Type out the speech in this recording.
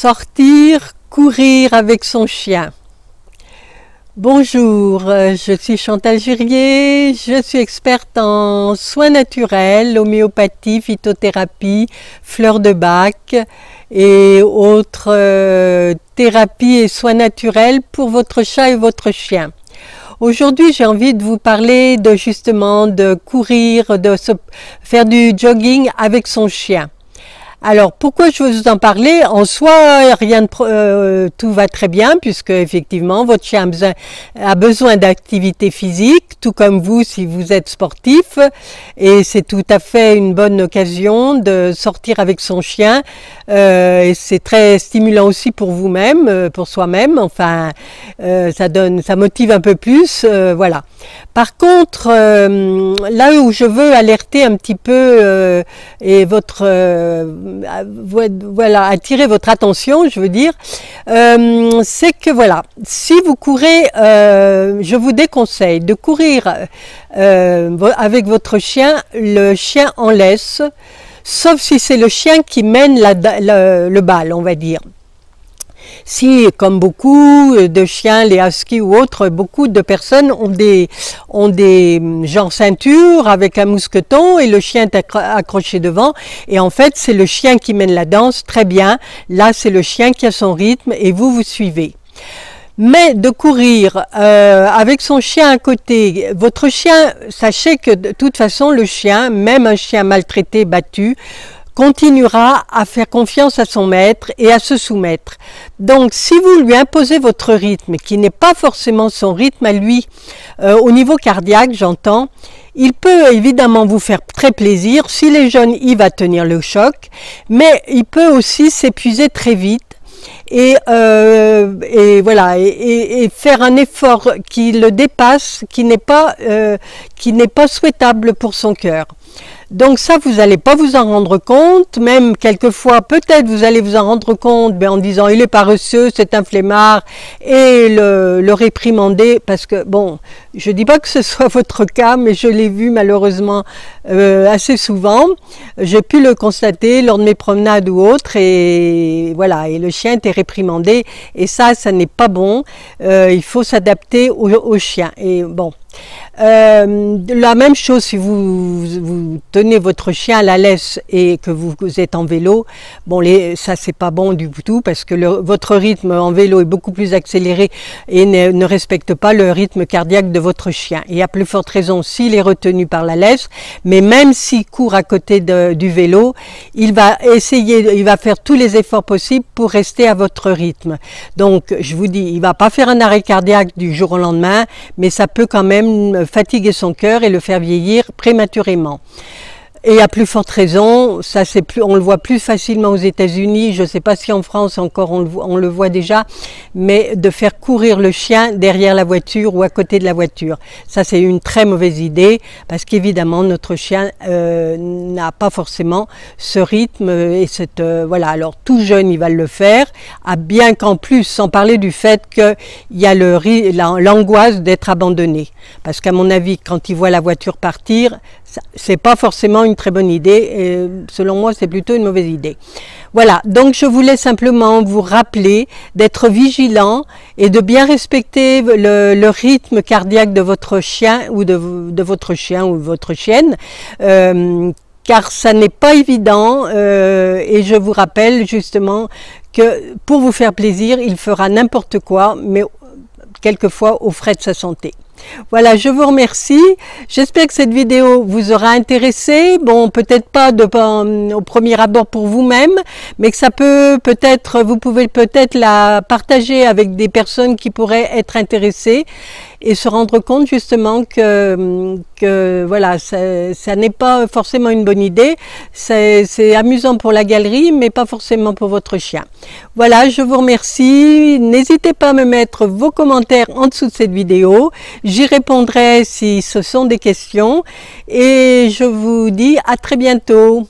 Sortir, courir avec son chien. Bonjour, je suis Chantal Jurier, je suis experte en soins naturels, homéopathie, phytothérapie, fleurs de bac et autres thérapies et soins naturels pour votre chat et votre chien. Aujourd'hui, j'ai envie de vous parler justement de courir, de faire du jogging avec son chien. Alors, pourquoi je veux vous en parler? En soi, tout va très bien, puisque effectivement, votre chien a besoin d'activité physique, tout comme vous si vous êtes sportif, et c'est tout à fait une bonne occasion de sortir avec son chien. Et c'est très stimulant aussi pour vous-même, pour soi-même. Enfin, ça motive un peu plus, voilà. Par contre, là où je veux alerter un petit peu et attirer votre attention, je veux dire, c'est que voilà, si vous courez, je vous déconseille de courir avec votre chien, le chien en laisse, sauf si c'est le chien qui mène le bal, on va dire. Si, comme beaucoup de chiens, les huskies ou autres, beaucoup de personnes ont des genre ceintures avec un mousqueton et le chien est accroché devant. Et en fait, c'est le chien qui mène la danse, très bien. Là, c'est le chien qui a son rythme et vous suivez. Mais de courir avec son chien à côté, votre chien, sachez que de toute façon, le chien, même un chien maltraité, battu, continuera à faire confiance à son maître et à se soumettre. Donc, si vous lui imposez votre rythme, qui n'est pas forcément son rythme à lui, au niveau cardiaque, j'entends, il peut évidemment vous faire très plaisir. S'il est jeune, il va tenir le choc, mais il peut aussi s'épuiser très vite. Et voilà, et faire un effort qui le dépasse, qui n'est pas souhaitable pour son cœur. Donc ça, vous n'allez pas vous en rendre compte, même quelquefois, peut-être vous allez vous en rendre compte en disant il est paresseux, c'est un flemmard, et le réprimander, parce que, bon, je dis pas que ce soit votre cas, mais je l'ai vu malheureusement assez souvent. J'ai pu le constater lors de mes promenades ou autres, et voilà, et le chien était réprimandé, et ça n'est pas bon. Il faut s'adapter au chien, et bon. La même chose si vous tenez votre chien à la laisse et que vous êtes en vélo, bon, ça c'est pas bon du tout parce que votre rythme en vélo est beaucoup plus accéléré et ne respecte pas le rythme cardiaque de votre chien. Et à plus forte raison s'il est retenu par la laisse, mais même s'il court à côté du vélo, il va faire tous les efforts possibles pour rester à votre rythme. Donc je vous dis, il va pas faire un arrêt cardiaque du jour au lendemain, mais ça peut quand même fatiguer son cœur et le faire vieillir prématurément. Et à plus forte raison, ça on le voit plus facilement aux États-Unis, je ne sais pas si en France encore on le voit déjà, mais de faire courir le chien derrière la voiture ou à côté de la voiture. Ça c'est une très mauvaise idée parce qu'évidemment notre chien n'a pas forcément ce rythme et voilà. Alors tout jeune il va le faire, bien qu'en plus, sans parler du fait qu'il y a l'angoisse d'être abandonné. Parce qu'à mon avis, quand il voit la voiture partir, c'est pas forcément une très bonne idée, et selon moi c'est plutôt une mauvaise idée. Voilà, donc je voulais simplement vous rappeler d'être vigilant et de bien respecter le rythme cardiaque de votre chien ou de votre chien ou de votre chienne, car ça n'est pas évident, et je vous rappelle justement que pour vous faire plaisir, il fera n'importe quoi, mais quelquefois aux frais de sa santé. Voilà, je vous remercie. J'espère que cette vidéo vous aura intéressé. Bon, peut-être pas au premier abord pour vous-même, mais que ça vous pouvez peut-être la partager avec des personnes qui pourraient être intéressées et se rendre compte justement que voilà, ça n'est pas forcément une bonne idée. C'est amusant pour la galerie, mais pas forcément pour votre chien. Voilà, je vous remercie. N'hésitez pas à me mettre vos commentaires en dessous de cette vidéo. J'y répondrai si ce sont des questions. Et je vous dis à très bientôt.